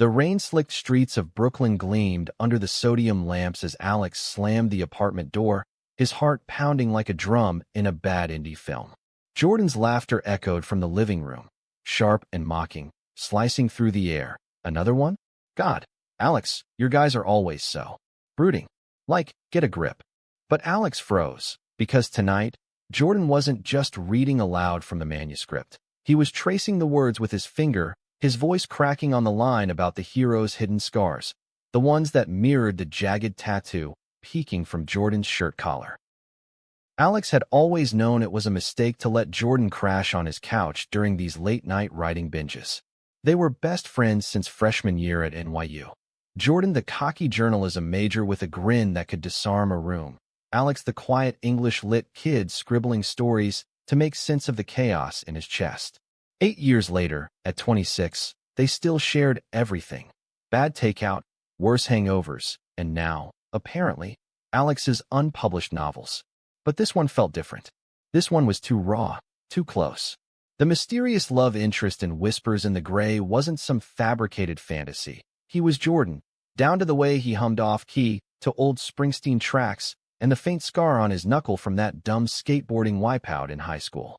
The rain-slicked streets of Brooklyn gleamed under the sodium lamps as Alex slammed the apartment door, his heart pounding like a drum in a bad indie film. Jordan's laughter echoed from the living room, sharp and mocking, slicing through the air. Another one? God, Alex, your guys are always so brooding. Like, get a grip. But Alex froze, because tonight, Jordan wasn't just reading aloud from the manuscript. He was tracing the words with his finger, his voice cracking on the line about the hero's hidden scars, the ones that mirrored the jagged tattoo peeking from Jordan's shirt collar. Alex had always known it was a mistake to let Jordan crash on his couch during these late-night writing binges. They were best friends since freshman year at NYU. Jordan, the cocky journalism major with a grin that could disarm a room. Alex, the quiet English-lit kid scribbling stories to make sense of the chaos in his chest. 8 years later, at 26, they still shared everything. Bad takeout, worse hangovers, and now, apparently, Alex's unpublished novels. But this one felt different. This one was too raw, too close. The mysterious love interest in Whispers in the Gray wasn't some fabricated fantasy. He was Jordan, down to the way he hummed off-key to old Springsteen tracks and the faint scar on his knuckle from that dumb skateboarding wipeout in high school.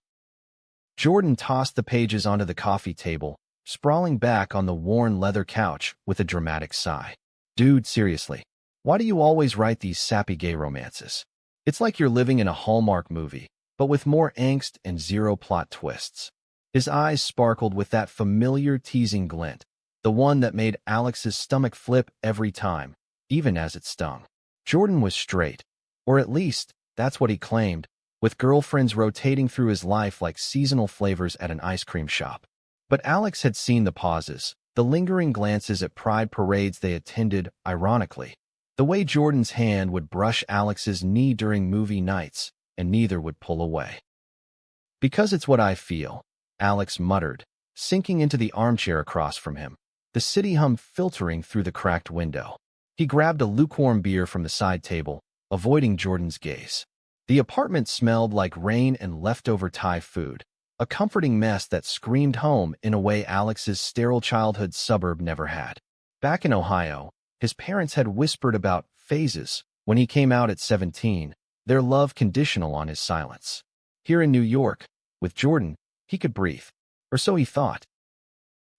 Jordan tossed the pages onto the coffee table, sprawling back on the worn leather couch with a dramatic sigh. Dude, seriously, why do you always write these sappy gay romances? It's like you're living in a Hallmark movie, but with more angst and zero plot twists. His eyes sparkled with that familiar teasing glint, the one that made Alex's stomach flip every time, even as it stung. Jordan was straight, or at least, that's what he claimed, with girlfriends rotating through his life like seasonal flavors at an ice cream shop. But Alex had seen the pauses, the lingering glances at pride parades they attended, ironically. The way Jordan's hand would brush Alex's knee during movie nights, and neither would pull away. Because it's what I feel, Alex muttered, sinking into the armchair across from him, the city hum filtering through the cracked window. He grabbed a lukewarm beer from the side table, avoiding Jordan's gaze. The apartment smelled like rain and leftover Thai food, a comforting mess that screamed home in a way Alex's sterile childhood suburb never had. Back in Ohio, his parents had whispered about phases when he came out at 17, their love conditional on his silence. Here in New York, with Jordan, he could breathe, or so he thought.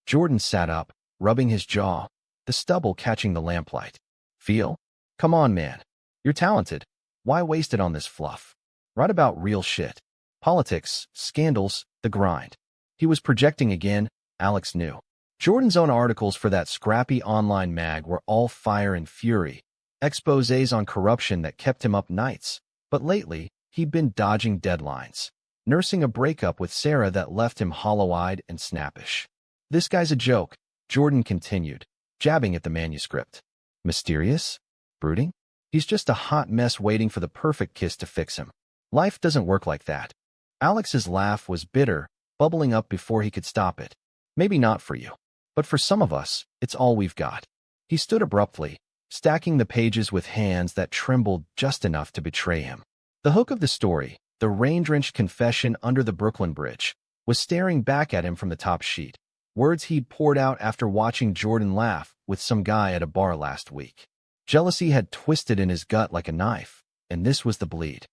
Jordan sat up, rubbing his jaw, the stubble catching the lamplight. Feel? Come on, man. You're talented. Why waste it on this fluff? Write about real shit. Politics, scandals, the grind. He was projecting again, Alex knew. Jordan's own articles for that scrappy online mag were all fire and fury, exposés on corruption that kept him up nights. But lately, he'd been dodging deadlines, nursing a breakup with Sarah that left him hollow-eyed and snappish. This guy's a joke, Jordan continued, jabbing at the manuscript. Mysterious? Brooding? He's just a hot mess waiting for the perfect kiss to fix him. Life doesn't work like that. Alex's laugh was bitter, bubbling up before he could stop it. Maybe not for you, but for some of us, it's all we've got. He stood abruptly, stacking the pages with hands that trembled just enough to betray him. The hook of the story, the rain-drenched confession under the Brooklyn Bridge, was staring back at him from the top sheet. Words he'd poured out after watching Jordan laugh with some guy at a bar last week. Jealousy had twisted in his gut like a knife, and this was the bleed.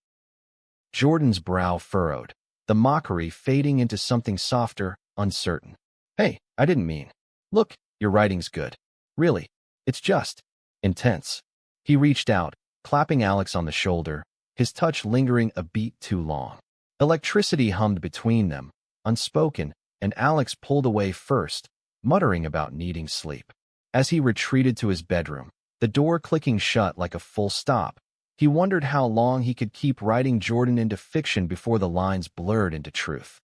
Jordan's brow furrowed, the mockery fading into something softer, uncertain. Hey, I didn't mean. Look, your writing's good. Really, it's just intense. He reached out, clapping Alex on the shoulder, his touch lingering a beat too long. Electricity hummed between them, unspoken, and Alex pulled away first, muttering about needing sleep. As he retreated to his bedroom, the door clicking shut like a full stop, he wondered how long he could keep writing Jordan into fiction before the lines blurred into truth.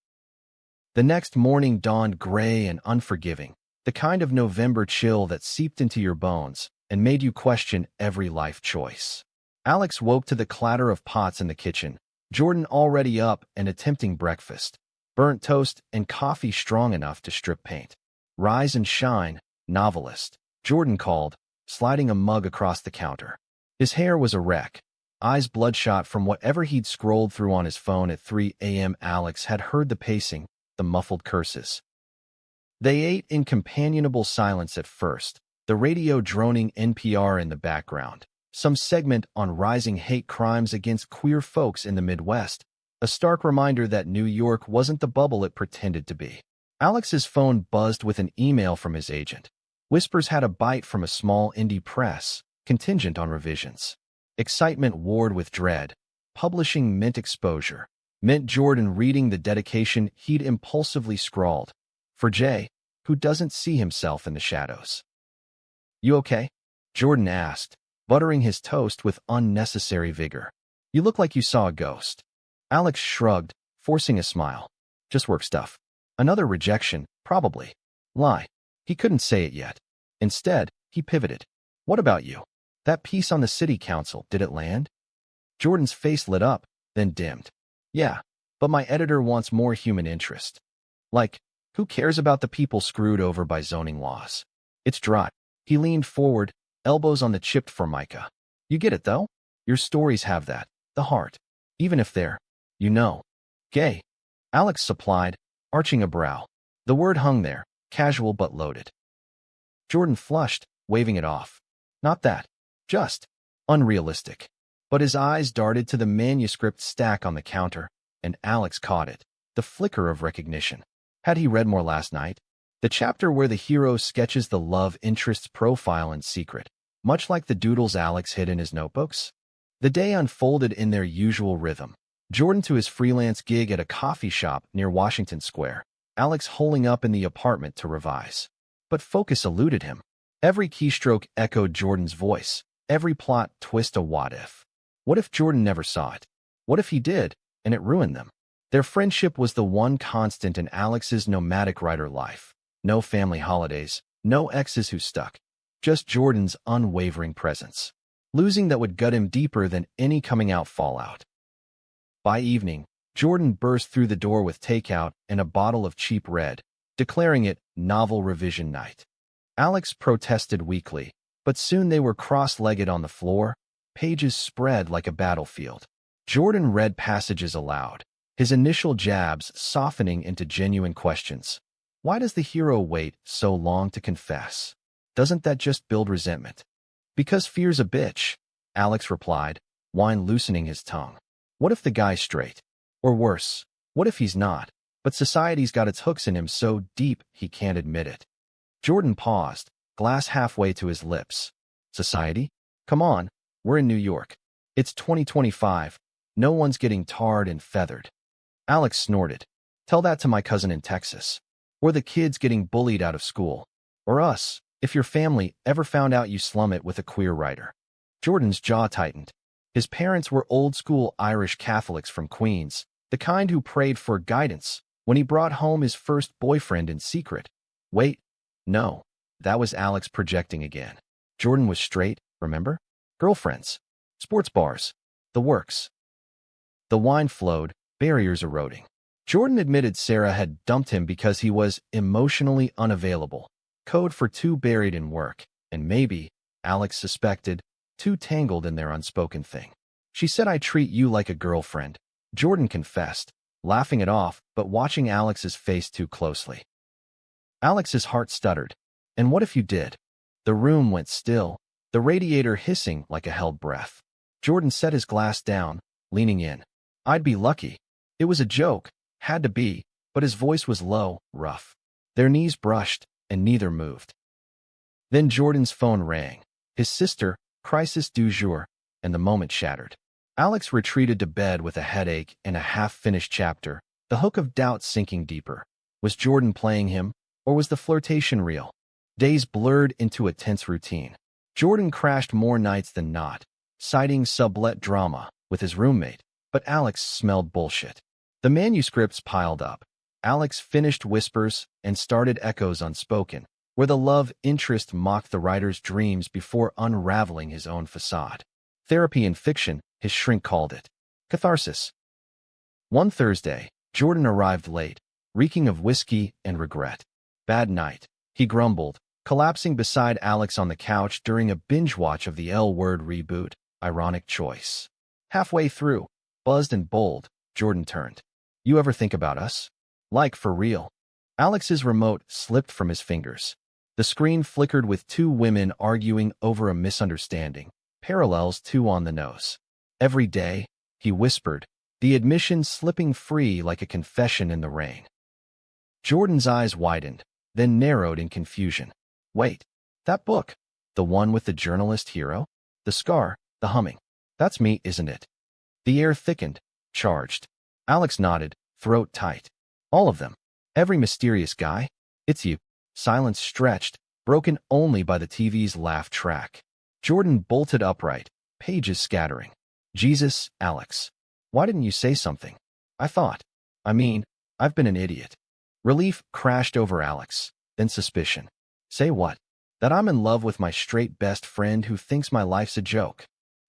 The next morning dawned gray and unforgiving, the kind of November chill that seeped into your bones and made you question every life choice. Alex woke to the clatter of pots in the kitchen, Jordan already up and attempting breakfast, burnt toast and coffee strong enough to strip paint. Rise and shine, novelist, Jordan called, sliding a mug across the counter. His hair was a wreck, eyes bloodshot from whatever he'd scrolled through on his phone at 3 a.m. Alex had heard the pacing, the muffled curses. They ate in companionable silence at first, the radio droning NPR in the background, some segment on rising hate crimes against queer folks in the Midwest, a stark reminder that New York wasn't the bubble it pretended to be. Alex's phone buzzed with an email from his agent. Whispers had a bite from a small indie press, contingent on revisions. Excitement warred with dread. Publishing meant exposure. Meant Jordan reading the dedication he'd impulsively scrawled. For Jay, who doesn't see himself in the shadows. "You okay?" Jordan asked, buttering his toast with unnecessary vigor. "You look like you saw a ghost." Alex shrugged, forcing a smile. "Just work stuff." Another rejection, probably. Lie. He couldn't say it yet. Instead, he pivoted. "What about you? That piece on the city council, did it land?" Jordan's face lit up, then dimmed. "Yeah, but my editor wants more human interest. Like, who cares about the people screwed over by zoning laws? It's dry." He leaned forward, elbows on the chipped formica. "You get it, though? Your stories have that, the heart. Even if they're, gay." Alex supplied, arching a brow. The word hung there, casual but loaded. Jordan flushed, waving it off. "Not that. Just unrealistic." But his eyes darted to the manuscript stack on the counter, and Alex caught it, the flicker of recognition. Had he read more last night? The chapter where the hero sketches the love interest's profile in secret, much like the doodles Alex hid in his notebooks? The day unfolded in their usual rhythm. Jordan to his freelance gig at a coffee shop near Washington Square, Alex holing up in the apartment to revise. But focus eluded him. Every keystroke echoed Jordan's voice, every plot twist a what-if. What if Jordan never saw it? What if he did, and it ruined them? Their friendship was the one constant in Alex's nomadic writer life. No family holidays, no exes who stuck. Just Jordan's unwavering presence. Losing that would gut him deeper than any coming-out fallout. By evening, Jordan burst through the door with takeout and a bottle of cheap red, declaring it novel revision night. Alex protested weakly, but soon they were cross-legged on the floor, pages spread like a battlefield. Jordan read passages aloud, his initial jabs softening into genuine questions. Why does the hero wait so long to confess? Doesn't that just build resentment? "Because fear's a bitch," Alex replied, wine loosening his tongue. What if the guy's straight? Or worse, what if he's not, but society's got its hooks in him so deep he can't admit it? Jordan paused, glass halfway to his lips. Society? Come on, we're in New York. It's 2025. No one's getting tarred and feathered. Alex snorted. Tell that to my cousin in Texas. Or the kids getting bullied out of school. Or us, if your family ever found out you slum it with a queer writer. Jordan's jaw tightened. His parents were old-school Irish Catholics from Queens, the kind who prayed for guidance when he brought home his first boyfriend in secret. Wait, no, that was Alex projecting again. Jordan was straight, remember? Girlfriends, sports bars, the works. The wine flowed, barriers eroding. Jordan admitted Sarah had dumped him because he was emotionally unavailable, code for too buried in work, and maybe, Alex suspected, too tangled in their unspoken thing. She said, "I treat you like a girlfriend," Jordan confessed, laughing it off but watching Alex's face too closely. Alex's heart stuttered. And what if you did? The room went still, the radiator hissing like a held breath. Jordan set his glass down, leaning in. I'd be lucky. It was a joke, had to be, but his voice was low, rough. Their knees brushed, and neither moved. Then Jordan's phone rang. His sister, crisis du jour, and the moment shattered. Alex retreated to bed with a headache and a half-finished chapter, the hook of doubt sinking deeper. Was Jordan playing him, or was the flirtation real? Days blurred into a tense routine. Jordan crashed more nights than not, citing sublet drama with his roommate, but Alex smelled bullshit. The manuscripts piled up. Alex finished Whispers and started Echoes Unspoken, where the love interest mocked the writer's dreams before unraveling his own facade. Therapy in fiction, his shrink called it. Catharsis. One Thursday, Jordan arrived late, reeking of whiskey and regret. Bad night, he grumbled, collapsing beside Alex on the couch during a binge watch of the L-Word reboot. Ironic choice. Halfway through, buzzed and bold, Jordan turned. You ever think about us? Like, for real? Alex's remote slipped from his fingers. The screen flickered with two women arguing over a misunderstanding, parallels too on the nose. Every day, he whispered, the admission slipping free like a confession in the rain. Jordan's eyes widened, then narrowed in confusion. Wait, that book? The one with the journalist hero? The scar, the humming. That's me, isn't it? The air thickened, charged. Alex nodded, throat tight. All of them. Every mysterious guy? It's you. Silence stretched, broken only by the TV's laugh track. Jordan bolted upright, pages scattering. Jesus, Alex. Why didn't you say something? I've been an idiot. Relief crashed over Alex, then suspicion. Say what? That I'm in love with my straight best friend who thinks my life's a joke.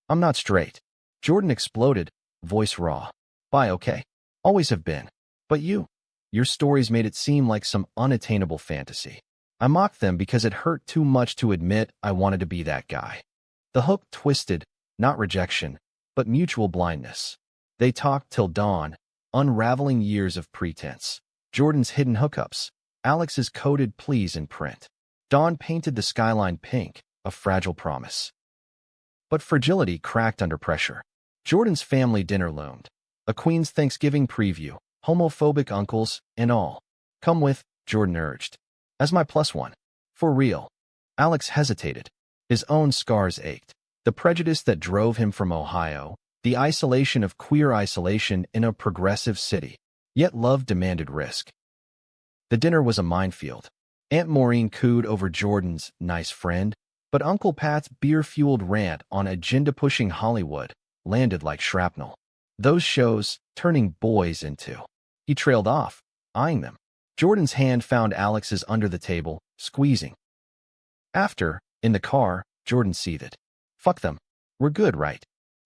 I'm not straight. Jordan exploded, voice raw. Bye, okay? Always have been. But your stories made it seem like some unattainable fantasy. I mocked them because it hurt too much to admit I wanted to be that guy. The hook twisted, not rejection, but mutual blindness. They talked till dawn, unraveling years of pretense. Jordan's hidden hookups, Alex's coded pleas in print. Dawn painted the skyline pink, a fragile promise. But fragility cracked under pressure. Jordan's family dinner loomed. A Queen's Thanksgiving preview, homophobic uncles, and all. Come with, Jordan urged. As my plus one. For real. Alex hesitated. His own scars ached. The prejudice that drove him from Ohio, the isolation of queer isolation in a progressive city. Yet love demanded risk. The dinner was a minefield. Aunt Maureen cooed over Jordan's nice friend, but Uncle Pat's beer-fueled rant on agenda-pushing Hollywood landed like shrapnel. Those shows turning boys into. He trailed off, eyeing them. Jordan's hand found Alex's under the table, squeezing. After, in the car, Jordan seethed. Fuck them. We're good, right?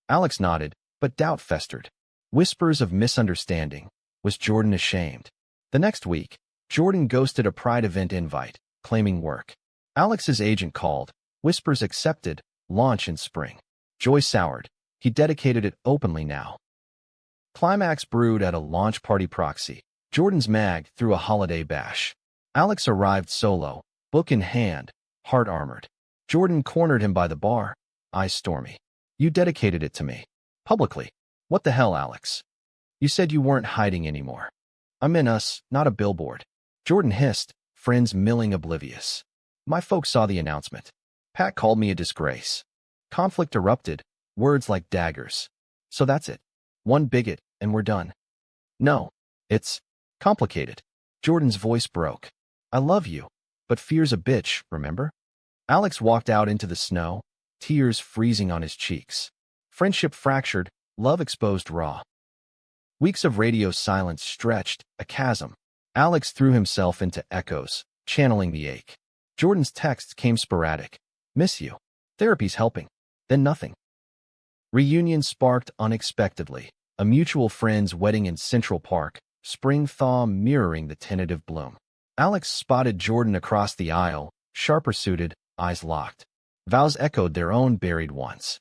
Alex nodded, but doubt festered. Whispers of misunderstanding. Was Jordan ashamed? The next week, Jordan ghosted a Pride event invite, claiming work. Alex's agent called. Whispers accepted. Launch in spring. Joy soured. He dedicated it openly now. Climax brewed at a launch party proxy. Jordan's mag threw a holiday bash. Alex arrived solo, book in hand, heart armored. Jordan cornered him by the bar, eyes stormy. You dedicated it to me. Publicly. What the hell, Alex? You said you weren't hiding anymore. I'm in us, not a billboard. Jordan hissed, friends milling oblivious. My folks saw the announcement. Pat called me a disgrace. Conflict erupted, words like daggers. So that's it. One bigot, and we're done. No. It's complicated. Jordan's voice broke. I love you, but fear's a bitch, remember? Alex walked out into the snow, tears freezing on his cheeks. Friendship fractured, love exposed raw. Weeks of radio silence stretched, a chasm. Alex threw himself into echoes, channeling the ache. Jordan's texts came sporadic. Miss you. Therapy's helping. Then nothing. Reunion sparked unexpectedly. A mutual friend's wedding in Central Park, spring thaw mirroring the tentative bloom. Alex spotted Jordan across the aisle, sharper suited, eyes locked. Vows echoed their own buried ones.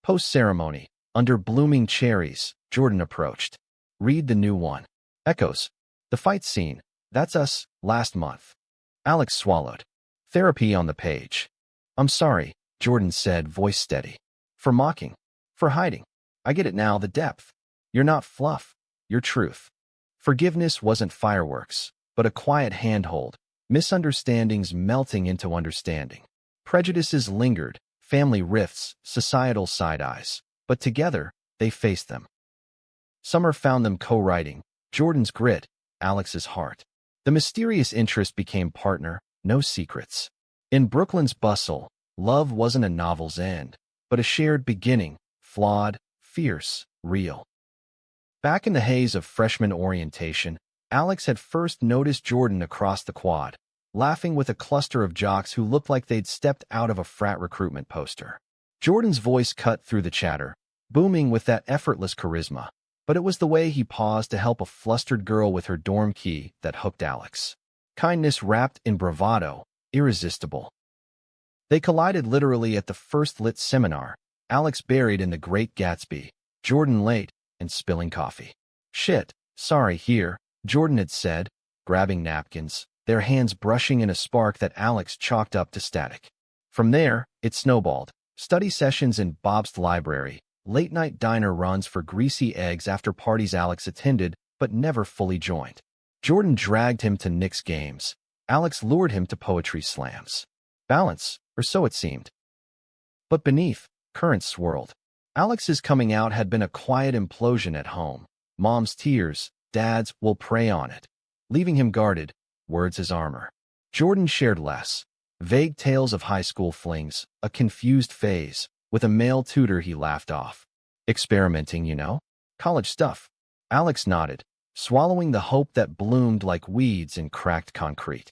Post-ceremony, under blooming cherries, Jordan approached. Read the new one. Echoes. The fight scene. That's us, last month. Alex swallowed. Therapy on the page. I'm sorry, Jordan said, voice steady. For mocking. For hiding. I get it now, the depth. You're not fluff. You're truth. Forgiveness wasn't fireworks, but a quiet handhold. Misunderstandings melting into understanding. Prejudices lingered, family rifts, societal side-eyes. But together, they faced them. Summer found them co-writing. Jordan's grit, Alex's heart. The mysterious interest became partner, no secrets. In Brooklyn's bustle, love wasn't a novel's end, but a shared beginning, flawed, fierce, real. Back in the haze of freshman orientation, Alex had first noticed Jordan across the quad, laughing with a cluster of jocks who looked like they'd stepped out of a frat recruitment poster. Jordan's voice cut through the chatter, booming with that effortless charisma, but it was the way he paused to help a flustered girl with her dorm key that hooked Alex. Kindness wrapped in bravado, irresistible. They collided literally at the first lit seminar, Alex buried in the Great Gatsby, Jordan late and spilling coffee. Shit, sorry here, Jordan had said, grabbing napkins, their hands brushing in a spark that Alex chalked up to static. From there, it snowballed. Study sessions in Bob's library, late-night diner runs for greasy eggs after parties Alex attended but never fully joined. Jordan dragged him to Knicks games. Alex lured him to poetry slams. Balance, or so it seemed. But beneath, currents swirled. Alex's coming out had been a quiet implosion at home. Mom's tears, Dad's will prey on it. Leaving him guarded, words as armor. Jordan shared less. Vague tales of high school flings, a confused phase, with a male tutor he laughed off. Experimenting, you know? College stuff. Alex nodded, swallowing the hope that bloomed like weeds in cracked concrete.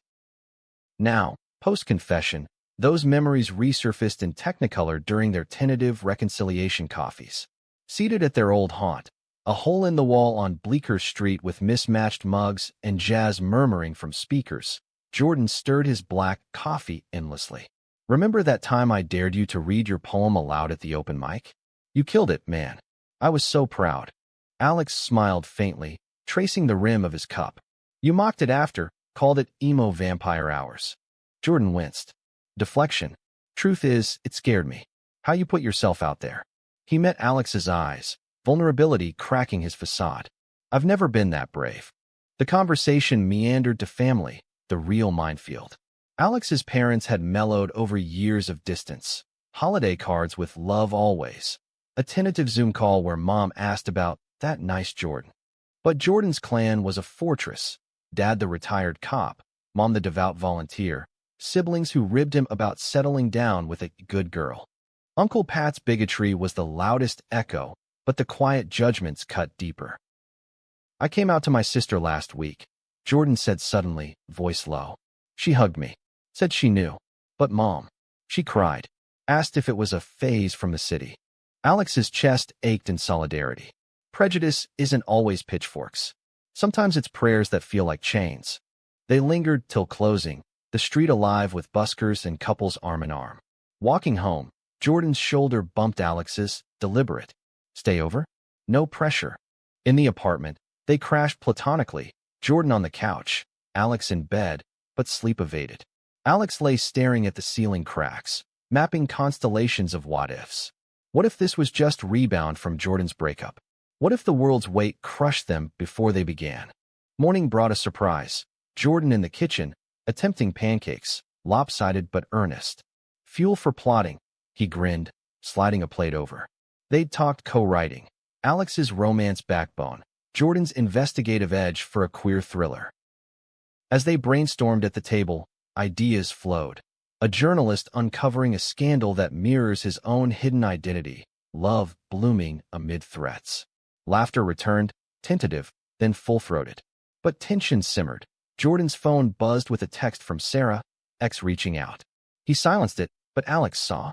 Now, post-confession, those memories resurfaced in Technicolor during their tentative reconciliation coffees. Seated at their old haunt, a hole in the wall on Bleecker Street with mismatched mugs and jazz murmuring from speakers, Jordan stirred his black coffee endlessly. Remember that time I dared you to read your poem aloud at the open mic? You killed it, man. I was so proud. Alex smiled faintly, tracing the rim of his cup. You mocked it after, called it emo vampire hours. Jordan winced. Deflection. Truth is, it scared me. How you put yourself out there. He met Alex's eyes, vulnerability cracking his facade. I've never been that brave. The conversation meandered to family, the real minefield. Alex's parents had mellowed over years of distance. Holiday cards with love always. A tentative Zoom call where Mom asked about that nice Jordan. But Jordan's clan was a fortress. Dad the retired cop, Mom the devout volunteer, siblings who ribbed him about settling down with a good girl. Uncle Pat's bigotry was the loudest echo, but the quiet judgments cut deeper. I came out to my sister last week, Jordan said suddenly, voice low. She hugged me, said she knew. But Mom, she cried, asked if it was a phase from the city. Alex's chest ached in solidarity. Prejudice isn't always pitchforks. Sometimes it's prayers that feel like chains. They lingered till closing, the street alive with buskers and couples arm in arm. Walking home, Jordan's shoulder bumped Alex's, deliberate. Stay over? No pressure. In the apartment, they crashed platonically, Jordan on the couch, Alex in bed, but sleep evaded. Alex lay staring at the ceiling cracks, mapping constellations of what-ifs. What if this was just rebound from Jordan's breakup? What if the world's weight crushed them before they began? Morning brought a surprise. Jordan in the kitchen, attempting pancakes, lopsided but earnest. Fuel for plotting, he grinned, sliding a plate over. They'd talked co-writing, Alex's romance backbone, Jordan's investigative edge for a queer thriller. As they brainstormed at the table, ideas flowed. A journalist uncovering a scandal that mirrors his own hidden identity, love blooming amid threats. Laughter returned, tentative, then full-throated. But tension simmered. Jordan's phone buzzed with a text from Sarah, ex reaching out. He silenced it, but Alex saw.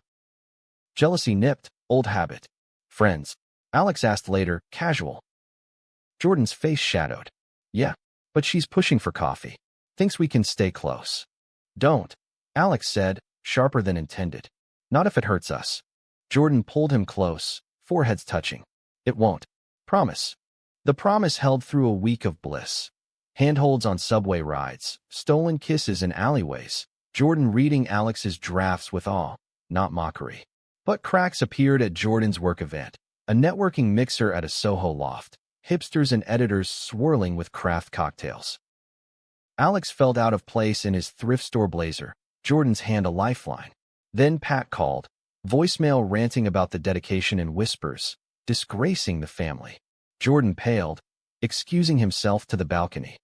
Jealousy nipped, old habit. Friends? Alex asked later, casual. Jordan's face shadowed. Yeah, but she's pushing for coffee. Thinks we can stay close. Don't, Alex said, sharper than intended. Not if it hurts us. Jordan pulled him close, foreheads touching. It won't. Promise. The promise held through a week of bliss. Handholds on subway rides, stolen kisses in alleyways, Jordan reading Alex's drafts with awe, not mockery. But cracks appeared at Jordan's work event, a networking mixer at a Soho loft, hipsters and editors swirling with craft cocktails. Alex felt out of place in his thrift store blazer, Jordan's hand a lifeline. Then Pat called, voicemail ranting about the dedication in whispers, disgracing the family. Jordan paled, excusing himself to the balcony.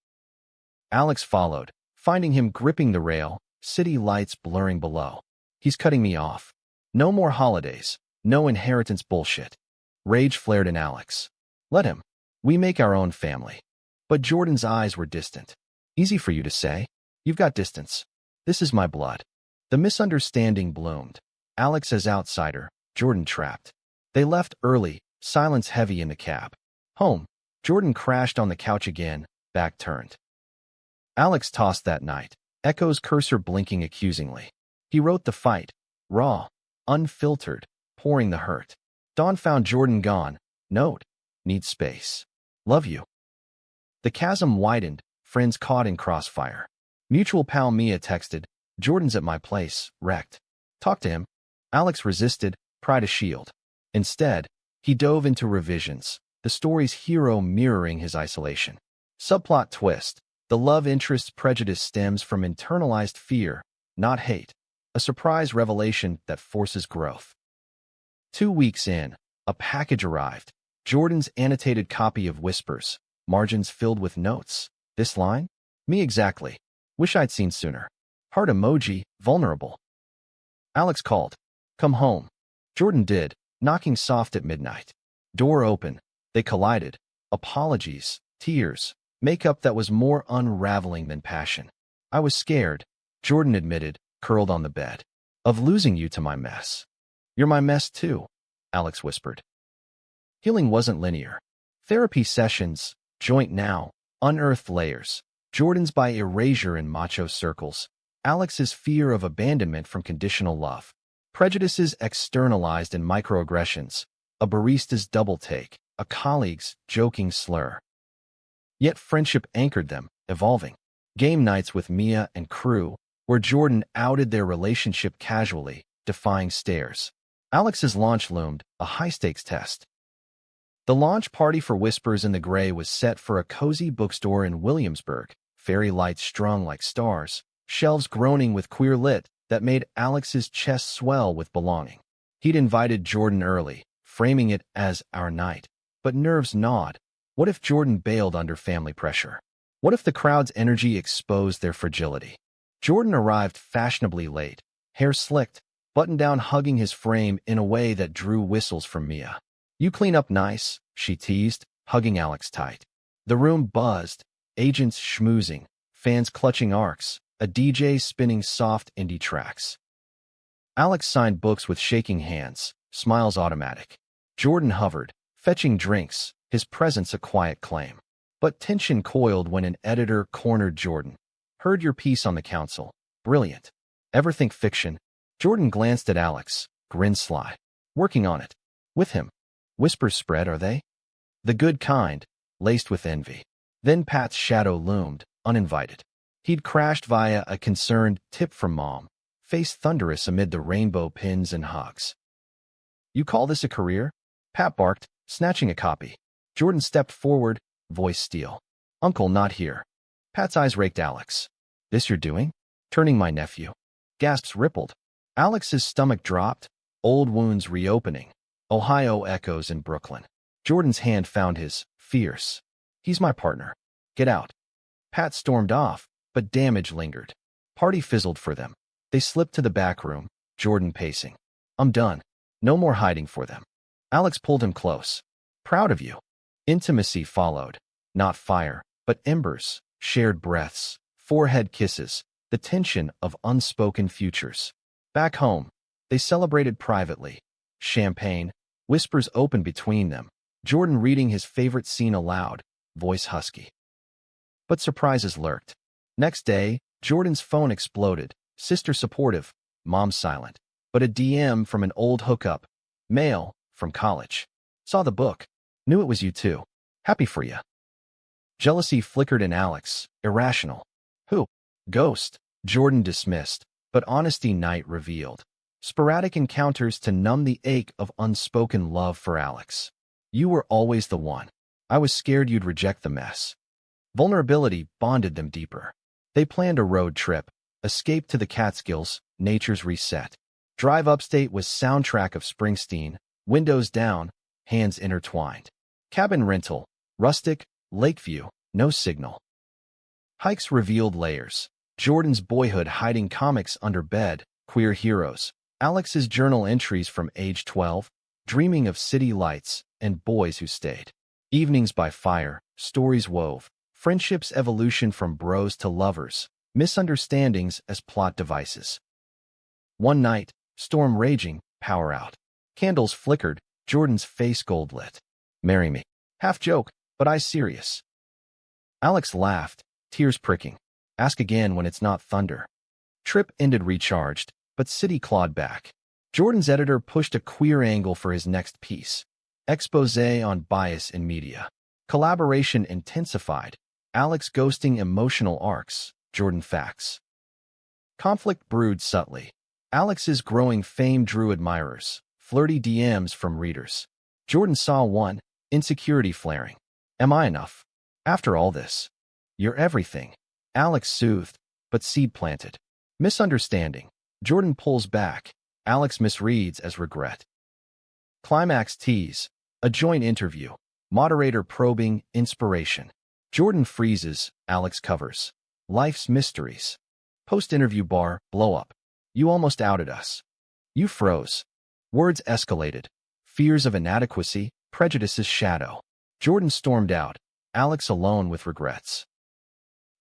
Alex followed, finding him gripping the rail, city lights blurring below. He's cutting me off. No more holidays, no inheritance bullshit. Rage flared in Alex. Let him. We make our own family. But Jordan's eyes were distant. Easy for you to say. You've got distance. This is my blood. The misunderstanding bloomed. Alex as outsider, Jordan trapped. They left early, silence heavy in the cab. Home. Jordan crashed on the couch again, back turned. Alex tossed that night, Echo's cursor blinking accusingly. He wrote the fight, raw, unfiltered, pouring the hurt. Dawn found Jordan gone. Note. Need space. Love you. The chasm widened, friends caught in crossfire. Mutual pal Mia texted, Jordan's at my place, wrecked. Talk to him. Alex resisted, tried a shield. Instead, he dove into revisions, the story's hero mirroring his isolation. Subplot twist. The love interest's prejudice stems from internalized fear, not hate. A surprise revelation that forces growth. 2 weeks in, a package arrived. Jordan's annotated copy of Whispers, margins filled with notes. This line? Me exactly. Wish I'd seen sooner. Heart emoji, vulnerable. Alex called. Come home. Jordan did, knocking soft at midnight. Door open. They collided. Apologies, tears, makeup that was more unraveling than passion. I was scared, Jordan admitted, curled on the bed, of losing you to my mess. You're my mess too, Alex whispered. Healing wasn't linear. Therapy sessions, joint now, unearthed layers. Jordan's by erasure in macho circles. Alex's fear of abandonment from conditional love. Prejudices externalized in microaggressions. A barista's double take. A colleague's joking slur. Yet friendship anchored them, evolving. Game nights with Mia and crew, where Jordan outed their relationship casually, defying stares. Alex's launch loomed, a high-stakes test. The launch party for Whispers in the Gray was set for a cozy bookstore in Williamsburg, fairy lights strung like stars, shelves groaning with queer lit that made Alex's chest swell with belonging. He'd invited Jordan early, framing it as our night. But nerves gnawed. What if Jordan bailed under family pressure? What if the crowd's energy exposed their fragility? Jordan arrived fashionably late, hair slicked, button-down hugging his frame in a way that drew whistles from Mia. You clean up nice, she teased, hugging Alex tight. The room buzzed, agents schmoozing, fans clutching arcs, a DJ spinning soft indie tracks. Alex signed books with shaking hands, smiles automatic. Jordan hovered, fetching drinks, his presence a quiet claim. But tension coiled when an editor cornered Jordan. Heard your piece on the council. Brilliant. Ever think fiction? Jordan glanced at Alex, grinned sly. Working on it. With him. Whispers spread, are they? The good kind, laced with envy. Then Pat's shadow loomed, uninvited. He'd crashed via a concerned tip from Mom, face thunderous amid the rainbow pins and hugs. You call this a career? Pat barked, snatching a copy. Jordan stepped forward, voice steel. Uncle not here. Pat's eyes raked Alex. This you're doing? Turning my nephew. Gasps rippled. Alex's stomach dropped, old wounds reopening. Ohio echoes in Brooklyn. Jordan's hand found his, fierce. He's my partner. Get out. Pat stormed off, but damage lingered. Party fizzled for them. They slipped to the back room, Jordan pacing. I'm done. No more hiding for them. Alex pulled him close. Proud of you. Intimacy followed. Not fire, but embers, shared breaths, forehead kisses, the tension of unspoken futures. Back home, they celebrated privately. Champagne, whispers opened between them, Jordan reading his favorite scene aloud, voice husky. But surprises lurked. Next day, Jordan's phone exploded, sister supportive, mom silent. But a DM from an old hookup, mail, from college. Saw the book. Knew it was you too. Happy for you. Jealousy flickered in Alex, irrational. Who? Ghost. Jordan dismissed, but honesty night revealed. Sporadic encounters to numb the ache of unspoken love for Alex. You were always the one. I was scared you'd reject the mess. Vulnerability bonded them deeper. They planned a road trip, escape to the Catskills, nature's reset. Drive upstate with soundtrack of Springsteen, windows down, hands intertwined. Cabin rental, rustic, Lakeview, no signal. Hikes revealed layers. Jordan's boyhood hiding comics under bed, queer heroes. Alex's journal entries from age 12, dreaming of city lights and boys who stayed. Evenings by fire, stories wove. Friendship's evolution from bros to lovers. Misunderstandings as plot devices. One night, storm raging, power out. Candles flickered, Jordan's face gold lit. Marry me. Half joke, but I serious. Alex laughed, tears pricking. Ask again when it's not thunder. Trip ended recharged, but city clawed back. Jordan's editor pushed a queer angle for his next piece. Exposé on bias in media. Collaboration intensified. Alex ghosting emotional arcs. Jordan facts. Conflict brewed subtly. Alex's growing fame drew admirers, flirty DMs from readers. Jordan saw one, insecurity flaring. Am I enough? After all this, you're everything. Alex soothed, but seed planted. Misunderstanding. Jordan pulls back. Alex misreads as regret. Climax tease. A joint interview. Moderator probing inspiration. Jordan freezes. Alex covers. Life's mysteries. Post-interview bar, blow up. You almost outed us. You froze. Words escalated. Fears of inadequacy, prejudice's shadow. Jordan stormed out. Alex alone with regrets.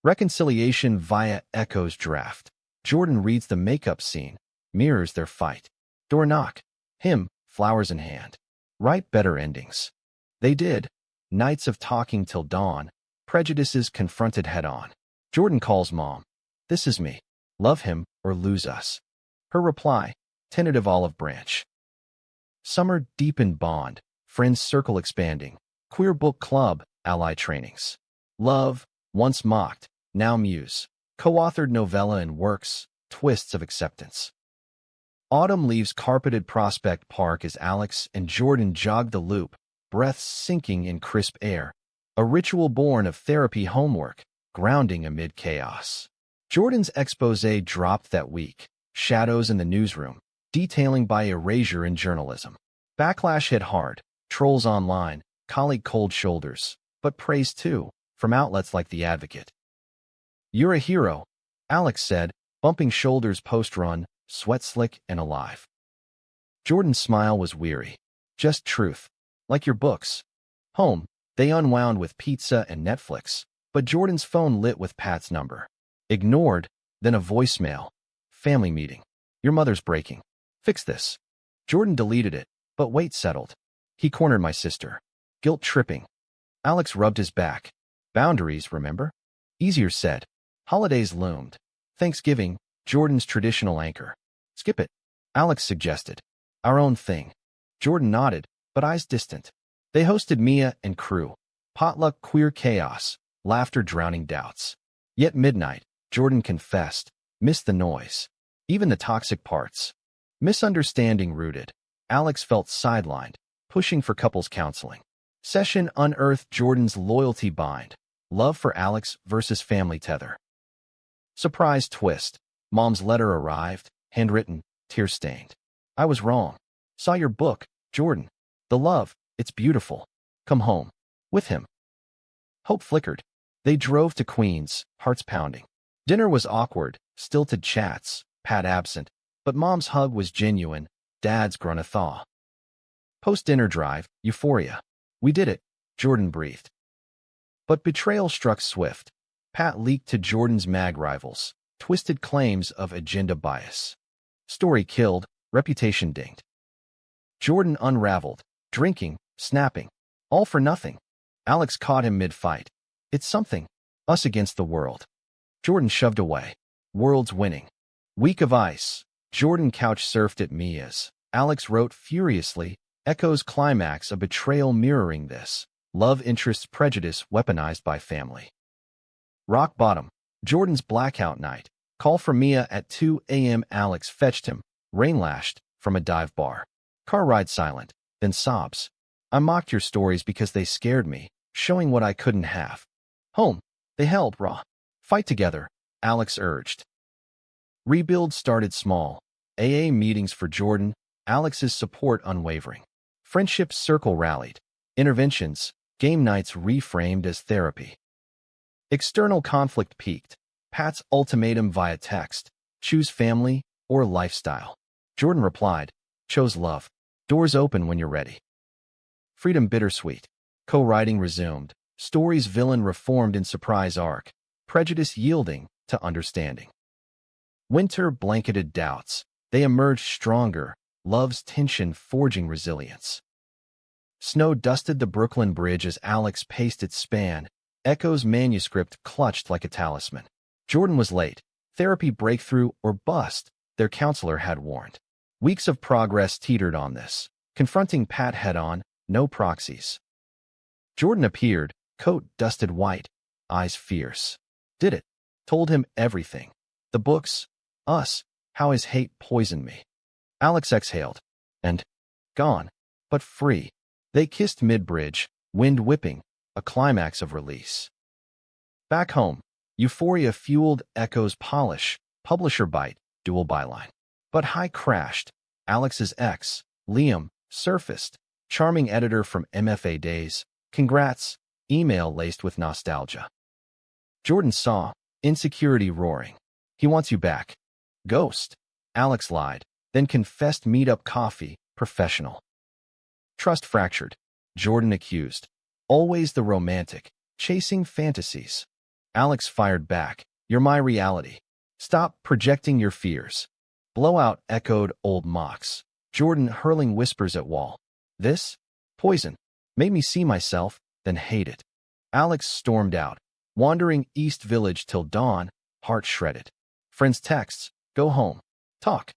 Reconciliation via Echo's draft. Jordan reads the makeup scene, mirrors their fight. Door knock. Him, flowers in hand. Write better endings. They did. Nights of talking till dawn. Prejudices confronted head-on. Jordan calls mom. This is me. Love him or lose us. Her reply, tentative olive branch. Summer deepened bond. Friends circle expanding. Queer book club, ally trainings. Love, once mocked, now muse. Co-authored novella and works, twists of acceptance. Autumn leaves carpeted Prospect Park as Alex and Jordan jog the loop, breaths sinking in crisp air. A ritual born of therapy homework, grounding amid chaos. Jordan's exposé dropped that week. Shadows in the newsroom, detailing by erasure in journalism. Backlash hit hard. Trolls online, colleague cold shoulders, but praise too, from outlets like The Advocate. You're a hero, Alex said, bumping shoulders post-run, sweat slick and alive. Jordan's smile was weary. Just truth. Like your books. Home, they unwound with pizza and Netflix, but Jordan's phone lit with Pat's number. Ignored, then a voicemail. Family meeting. Your mother's breaking. Fix this. Jordan deleted it, but weight settled. He cornered my sister. Guilt tripping. Alex rubbed his back. Boundaries, remember? Easier said. Holidays loomed. Thanksgiving, Jordan's traditional anchor. Skip it. Alex suggested. Our own thing. Jordan nodded, but eyes distant. They hosted Mia and crew. Potluck queer chaos, laughter drowning doubts. Yet midnight, Jordan confessed. Missed the noise. Even the toxic parts. Misunderstanding rooted. Alex felt sidelined, pushing for couples counseling. Session unearthed Jordan's loyalty bind. Love for Alex versus family tether. Surprise twist. Mom's letter arrived, handwritten, tear-stained. I was wrong. Saw your book, Jordan. The love, it's beautiful. Come home. With him. Hope flickered. They drove to Queens, hearts pounding. Dinner was awkward, stilted chats, Pat absent, but Mom's hug was genuine, Dad's grunt a thaw. Post-dinner drive, euphoria. We did it, Jordan breathed. But betrayal struck swift. Pat leaked to Jordan's mag rivals, twisted claims of agenda bias. Story killed, reputation dinged. Jordan unraveled, drinking, snapping, all for nothing. Alex caught him mid-fight. It's something. Us against the world. Jordan shoved away. World's winning. Week of ice. Jordan couch-surfed at Mia's. Alex wrote furiously, Echo's climax a betrayal mirroring this. Love interests prejudice weaponized by family. Rock bottom. Jordan's blackout night. Call from Mia at 2 a.m. Alex fetched him, rain-lashed, from a dive bar. Car ride silent, then sobs. I mocked your stories because they scared me, showing what I couldn't have. Home. They held raw. Fight together, Alex urged. Rebuild started small. AA meetings for Jordan, Alex's support unwavering. Friendship circle rallied. Interventions, game nights reframed as therapy. External conflict peaked. Pat's ultimatum via text. Choose family or lifestyle. Jordan replied, chose love. Doors open when you're ready. Freedom bittersweet. Co-writing resumed. Story's villain reformed in surprise arc. Prejudice yielding to understanding. Winter blanketed doubts. They emerged stronger. Love's tension forging resilience. Snow dusted the Brooklyn Bridge as Alex paced its span. Echo's manuscript clutched like a talisman. Jordan was late. Therapy breakthrough or bust, their counselor had warned. Weeks of progress teetered on this. Confronting Pat head-on, no proxies. Jordan appeared, coat dusted white. eyes fierce. Did it. Told him everything. The books, us, how his hate poisoned me. Alex exhaled. And gone, but free. They kissed mid-bridge, wind whipping, a climax of release. Back home, euphoria fueled Echo's polish, publisher bite, dual byline. But High crashed. Alex's ex, Liam, surfaced. Charming editor from MFA days. Congrats. Email laced with nostalgia. Jordan saw, insecurity roaring. He wants you back. Ghost. Alex lied, then confessed meet-up coffee, professional. Trust fractured. Jordan accused. Always the romantic, chasing fantasies. Alex fired back. You're my reality. Stop projecting your fears. Blowout echoed old mocks. Jordan hurling whispers at wall. This? Poison. Made me see myself, then hate it. Alex stormed out, wandering East Village till dawn, heart shredded. Friends' texts. Go home. Talk.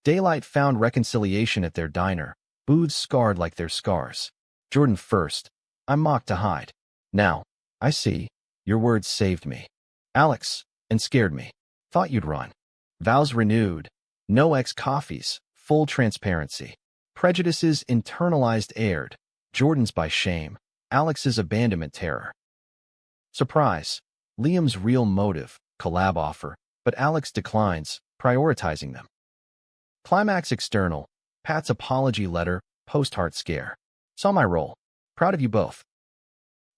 Daylight found reconciliation at their diner, booths scarred like their scars. Jordan first. I mocked to hide. Now, I see. Your words saved me. Alex, and scared me. Thought you'd run. Vows renewed. No ex-coffees. Full transparency. Prejudices internalized aired. Jordan's by shame. Alex's abandonment terror. Surprise. Liam's real motive. Collab offer. But Alex declines, prioritizing them. Climax external. Pat's apology letter. Post-heart scare. Saw my role. Proud of you both.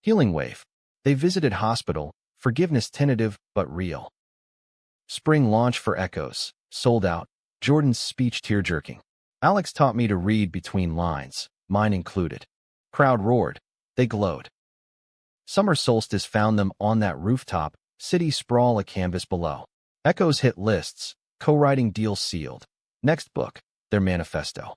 Healing wave. They visited hospital. Forgiveness tentative, but real. Spring launch for Echoes. Sold out. Jordan's speech tear-jerking. Alex taught me to read between lines, mine included. Crowd roared. They glowed. Summer solstice found them on that rooftop, city sprawl a canvas below. Echoes hit lists, co-writing deal sealed. Next book, their manifesto.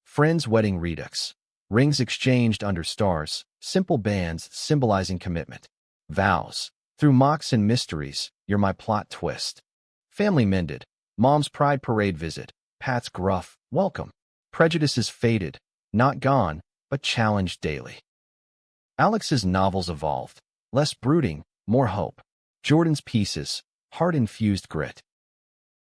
Friends' wedding redux. Rings exchanged under stars, simple bands symbolizing commitment. Vows. Through mocks and mysteries, you're my plot twist. Family mended. Mom's pride parade visit. Pat's gruff, welcome. Prejudices faded, not gone, but challenged daily. Alex's novels evolved. Less brooding, more hope. Jordan's pieces, heart-infused grit.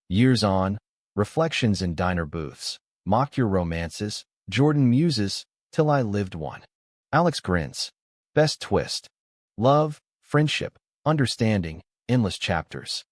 Years on, reflections in diner booths. Mocked your romances. Jordan muses, till I lived one. Alex grins. Best twist. Love, friendship, understanding, endless chapters.